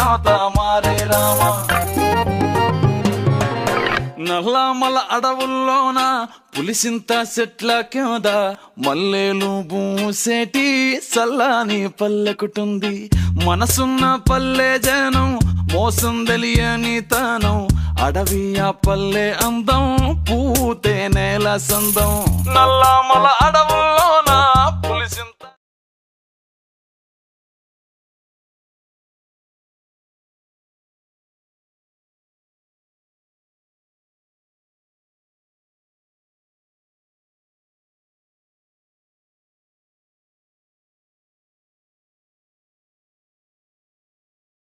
మాట మారే రామ. నల్లమల అడవుల్లోన పులిసింత చెట్ల కింద మల్లెలు బూసేటి సల్లాని పల్లెకుటుంది. మనసున్న పల్లె జనం మోసం తెలియని తనం, అడవి ఆ పల్లె అందం పూతే నేల సందం. నల్లమల అడవుల్లో